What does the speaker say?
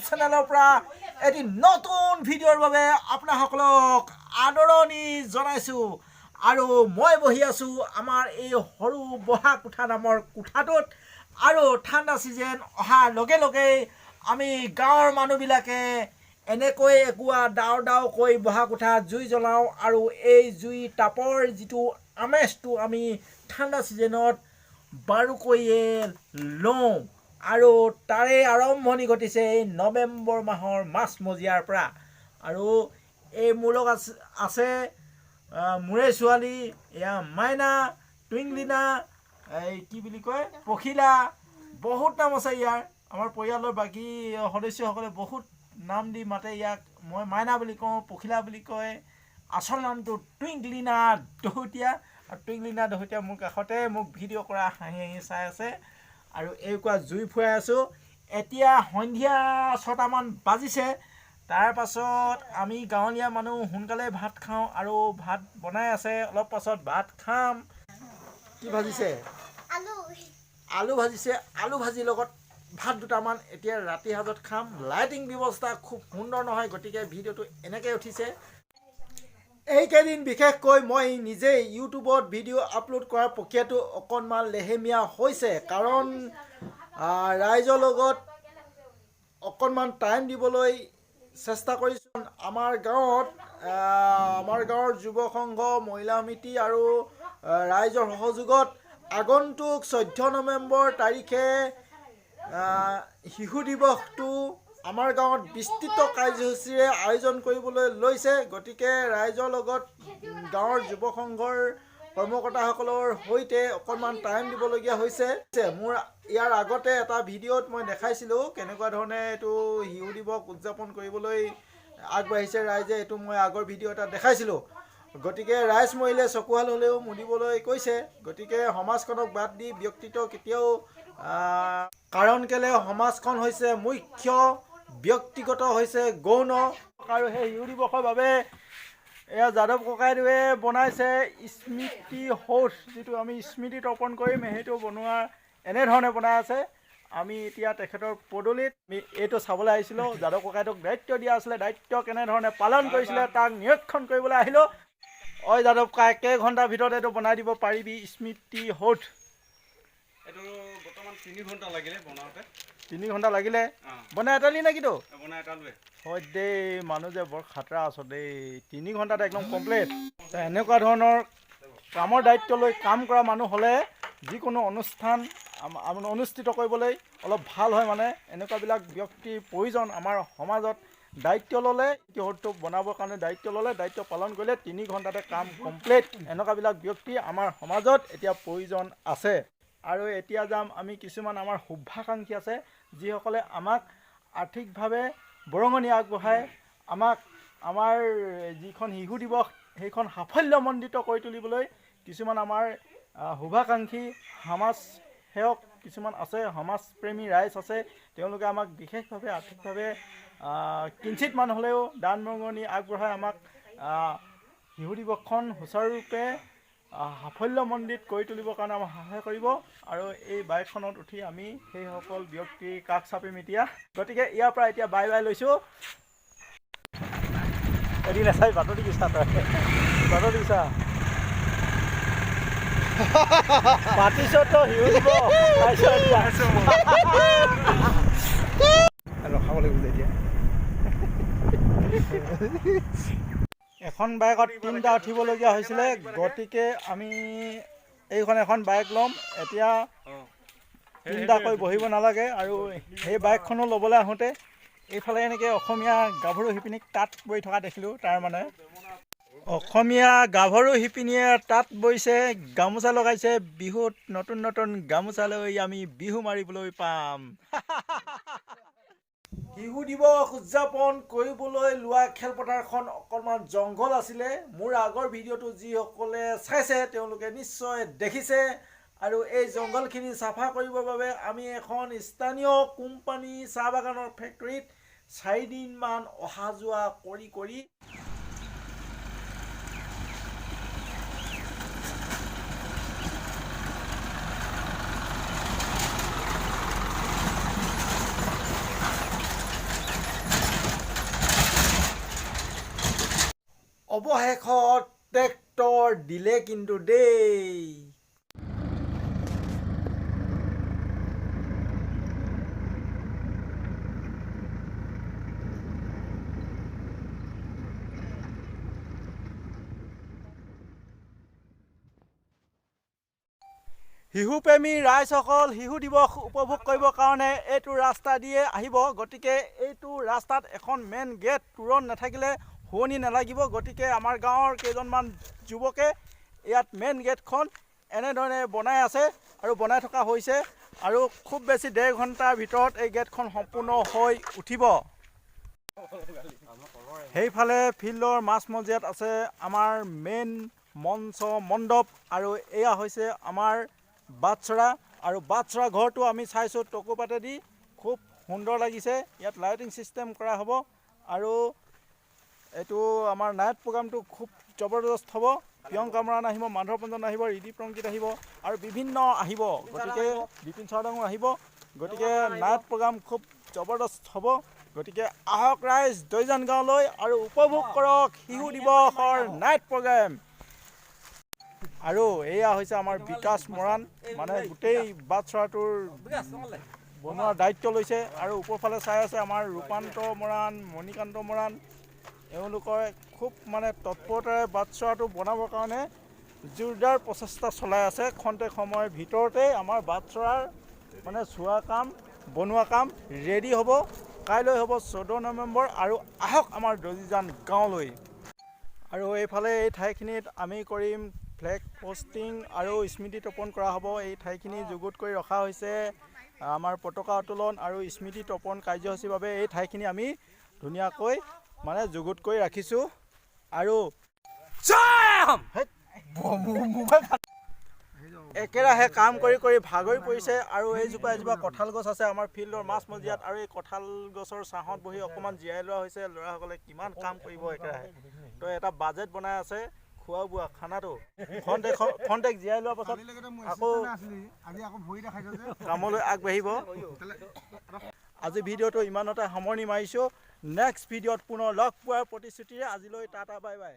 চেনেলৰ পৰা এটি নতুন ভিডিঅ'ৰ বাবে আপোনাসকলক আদৰণি জনাইছোঁ আৰু মই বহি আছোঁ আমাৰ এই সৰু বহা কোঠা নামৰ কোঠাটোত আৰু ঠাণ্ডা ছিজন অহাৰ লগে লগে আমি গাঁৱৰ মানুহবিলাকে এনেকৈ একুৰা ডাও কৈ বহা কোঠাত জুই জ্বলাওঁ আৰু এই জুই তাপৰ যিটো আমেজটো আমি ঠাণ্ডা ছিজনত বাৰুকৈয়ে লওঁ আৰু তাৰে আৰম্ভণি ঘটিছে এই নৱেম্বৰ মাহৰ মাজমজিয়াৰ পৰা আৰু এই মোৰ লগত আছে মোৰে ছোৱালী এয়া মাইনা টুইংলিনা এই কি বুলি কয় পখিলা বহুত নাম আছে ইয়াৰ আমাৰ পৰিয়ালৰ বাকী সদস্যসকলে বহুত নাম দি মাতে ইয়াক মই মাইনা বুলি কওঁ পখিলা বুলি কয় আচল নামটো টুইংলিনা দহোতীয়া আৰু টুইংলিনা দহোতীয়া মোৰ কাষতে মোক ভিডিঅ' কৰা হাঁহি হাঁহি চাই আছে আৰু এইকুৱা জুই ফুৱাই আছোঁ এতিয়া সন্ধিয়া 6টামান বাজিছে তাৰ পাছত আমি গাঁৱলীয়া মানুহ সোনকালে ভাত খাওঁ আৰু ভাত বনাই আছে অলপ পাছত ভাত খাম কি ভাজিছে আলু ভাজিছে আলু ভাজিৰ লগত ভাত দুটামান এতিয়া ৰাতি সাজত খাম লাইটিং ব্যৱস্থা খুব সুন্দৰ নহয় গতিকে ভিডিঅ'টো এনেকৈ উঠিছে এইকেইদিন বিশেষকৈ মই নিজেই ইউটিউবত ভিডিঅ' আপলোড কৰাৰ প্ৰক্ৰিয়াটো অকণমান লেহেমীয়া হৈছে কাৰণ ৰাইজৰ লগত অকণমান টাইম দিবলৈ চেষ্টা কৰিছোঁ আমাৰ গাঁৱৰ যুৱ সংঘ মহিলা সমিতি আৰু ৰাইজৰ সহযোগত আগন্তুক 14 নৱেম্বৰ তাৰিখে শিশু দিৱসটো আমাৰ গাঁৱত বিস্তৃত কাৰ্যসূচীৰে আয়োজন কৰিবলৈ লৈছে গতিকে ৰাইজৰ লগত গাঁৱৰ যুৱ সংঘৰ কৰ্মকৰ্তাসকলৰ সৈতে অকণমান টাইম দিবলগীয়া হৈছে মোৰ ইয়াৰ আগতে এটা ভিডিঅ'ত মই দেখাইছিলোঁ কেনেকুৱা ধৰণে এইটো শিশু দিৱস উদযাপন কৰিবলৈ আগবাঢ়িছে ৰাইজে এইটো মই আগৰ ভিডিঅ' এটা দেখাইছিলোঁ গতিকে ৰাইজ মহিলাই চকুহাল হ'লেও মুদিবলৈ কৈছে গতিকে সমাজখনক বাদ দি ব্যক্তিত্ব কেতিয়াও কাৰণ কেলে সমাজখন হৈছে মুখ্য ব্যক্তিগত হৈছে গৌণ আৰু সেই শিশু দিৱসৰ বাবে এয়া যাদৱ ককাইদেৱে বনাইছে স্মৃতি সৌধ যিটো আমি স্মৃতি তৰ্পণ কৰিম সেইটো বনোৱা এনেধৰণে বনাই আছে আমি এতিয়া তেখেতৰ পদূলিত এইটো চাবলৈ আহিছিলোঁ যাদৱ ককাইদেউক দায়িত্ব দিয়া আছিলে দায়িত্ব কেনেধৰণে পালন কৰিছিলে তাক নিৰীক্ষণ কৰিবলৈ আহিলোঁ ঐ যাদৱ ককাই কেইঘণ্টাৰ ভিতৰত এইটো বনাই দিব পাৰিবি স্মৃতি সৌধ এইটো বৰ্তমান 3 ঘণ্টা লাগিলে বনাওঁতে 3 ঘণ্টা লাগিলে বনাই এটালি নেকিতো বনাই এটালোৱে হয় দেই মানুহ যে বৰ খাতৰা আছ দেই 3 ঘণ্টাত একদম কমপ্লিট এনেকুৱা ধৰণৰ কামৰ দায়িত্ব লৈ কাম কৰা মানুহ হ'লে যিকোনো অনুষ্ঠান অনুষ্ঠিত কৰিবলৈ অলপ ভাল হয় মানে এনেকুৱাবিলাক ব্যক্তিৰ প্ৰয়োজন আমাৰ সমাজত দায়িত্ব ল'লে কিহৰটো বনাবৰ কাৰণে দায়িত্ব ল'লে দায়িত্ব পালন কৰিলে 3 ঘণ্টাতে কাম কমপ্লিট এনেকুৱাবিলাক ব্যক্তি আমাৰ সমাজত এতিয়া প্ৰয়োজন আছে আৰু এতিয়া যাম আমি কিছুমান আমাৰ শুভাকাংক্ষী আছে যিসকলে আমাক আৰ্থিকভাৱে বৰঙণি আগবঢ়ায় আমাক আমাৰ যিখন শিশু দিৱস সেইখন সাফল্যমণ্ডিত কৰি তুলিবলৈ কিছুমান আমাৰ শুভাকাংক্ষী সমাজ সেৱক কিছুমান আছে সমাজপ্ৰেমী ৰাইজ আছে তেওঁলোকে আমাক বিশেষভাৱে আৰ্থিকভাৱে কিঞ্চিত মান হ'লেও দান বৰঙণি আগবঢ়াই আমাক শিশু দিৱসখন সুচাৰুৰূপে সাফল্যমণ্ডিত কৰি তুলিবৰ কাৰণে আমাক সহায় কৰিব আৰু এই বাইকখনত উঠি আমি সেইসকল ব্যক্তিৰ কাষ চাপিম এতিয়া গতিকে ইয়াৰ পৰা এতিয়া বাই লৈছোঁ এদিন আছাই বাটত দিছা তই বাটত দিছা পাতিছ তো শিশু দিব ৰখাব লাগিব এতিয়া এখন বাইকত 3টা উঠিবলগীয়া হৈছিলে গতিকে আমি এইখন এখন বাইক ল'ম এতিয়া 3টাকৈ বহিব নালাগে আৰু সেই বাইকখনো ল'বলৈ আহোঁতে এইফালে এনেকৈ অসমীয়া গাভৰু শিপিনীক তাঁত বৈ থকা দেখিলোঁ তাৰমানে অসমীয়া গাভৰু শিপিনীয়ে তাঁত বৈছে গামোচা লগাইছে বিহুত নতুন গামোচা লৈ আমি বিহু মাৰিবলৈ পাম শিশু দিৱস উদযাপন কৰিবলৈ লোৱা খেলপথাৰখন অকণমান জংঘল আছিলে মোৰ আগৰ ভিডিঅ'টো যিসকলে চাইছে তেওঁলোকে নিশ্চয় দেখিছে আৰু এই জংঘলখিনি চাফা কৰিবৰ বাবে আমি এখন স্থানীয় কোম্পানী চাহ বাগানৰ ফেক্টৰীত 4 দিনমান অহা যোৱা কৰি অৱশেষত ট্ৰেক্টৰ দিলে কিন্তু দেই। শিশু প্ৰেমী ৰাইজসকল শিশু দিৱস উপভোগ কৰিবৰ কাৰণে এইটো ৰাস্তা দিয়ে আহিব। গতিকে এইটো ৰাস্তাত এখন মেইন গেট তোৰণ নাথাকিলে শুৱনি নালাগিব। গতিকে আমাৰ গাঁৱৰ কেইজনমান যুৱকে ইয়াত মেইন গেটখন এনেধৰণে বনাই আছে আৰু বনাই থকা হৈছে আৰু খুব বেছি 1.5 ঘণ্টাৰ ভিতৰত এই গেটখন সম্পূৰ্ণ হৈ উঠিব। সেইফালে ফিল্ডৰ মাজমজিয়াত আছে আমাৰ মেইন মঞ্চ মণ্ডপ আৰু এয়া হৈছে আমাৰ বাটচৰা আৰু বাটচৰা ঘৰটো আমি চাইছোঁ টকৌপাতেদি খুব সুন্দৰ লাগিছে। ইয়াত লাইটিং চিষ্টেম কৰা হ'ব আৰু এইটো আমাৰ নাইট প্ৰগ্ৰামটো খুব জবৰদস্ত হ'ব। প্ৰিয়ংকা মৰাণ আহিব, মাধৱ ৰঞ্জন আহিব, ৰিদীপ ৰংকিত আহিব আৰু বিভিন্ন আহিব। গতিকে বিপিন চাওডাঙো আহিব। গতিকে নাইট প্ৰগ্ৰাম খুব জবৰদস্ত হ'ব। গতিকে আহক ৰাইজ দৈজান গাঁৱলৈ আৰু উপভোগ কৰক শিশু দিৱসৰ নাইট প্ৰগ্ৰাম। আৰু এয়া হৈছে আমাৰ বিকাশ মৰাণ, মানে গোটেই বাটচৰাটোৰ বনোৱাৰ দায়িত্ব লৈছে আৰু ওপৰফালে চাই আছে আমাৰ ৰূপান্ত মৰাণ, মণিকান্ত মৰাণ। এওঁলোকৰ খুব মানে তৎপৰতাৰে বাটচৰাটো বনাবৰ কাৰণে জোৰদাৰ প্ৰচেষ্টা চলাই আছে। খন্তেক সময়ৰ ভিতৰতে আমাৰ বাটচৰাৰ মানে চোৱা কাম বনোৱা কাম ৰেডি হ'ব। কাইলৈ হ'ব 14 নৱেম্বৰ আৰু আহক আমাৰ দৈজান গাঁৱলৈ। আৰু এইফালে এই ঠাইখিনিত আমি কৰিম ফ্লেগ পোষ্টিং আৰু স্মৃতি তৰ্পণ কৰা হ'ব। এই ঠাইখিনি যুগুত কৰি ৰখা হৈছে আমাৰ পতাকা উত্তোলন আৰু স্মৃতি তৰ্পণ কাৰ্যসূচীৰ বাবে এই ঠাইখিনি আমি ধুনীয়াকৈ মানে যুগুত কৰি ৰাখিছোঁ। আৰু একেৰাহে কাম কৰি কৰি ভাগৰি পৰিছে আৰু এইজোপা এজোপা কঁঠাল গছ আছে আমাৰ ফিল্ডৰ মাজমজিয়াত আৰু এই কঁঠাল গছৰ ছাঁত বহি অকণমান জিৰাই লোৱা হৈছে। ল'ৰাসকলে কিমান কাম কৰিব একেৰাহে, তো এটা বাজেট বনাই আছে খোৱা বোৱা খানাটো। খন্তেক জিৰাই লোৱাৰ পাছত আকৌ কামলৈ আগবাঢ়িব। আজি ভিডিঅ'টো ইমানতে সামৰণি মাৰিছোঁ। নেক্সট ভিডিঅ'ত পুনৰ লগ পোৱাৰ প্ৰতিশ্ৰুতিৰে আজিলৈ টাটা বাই বাই।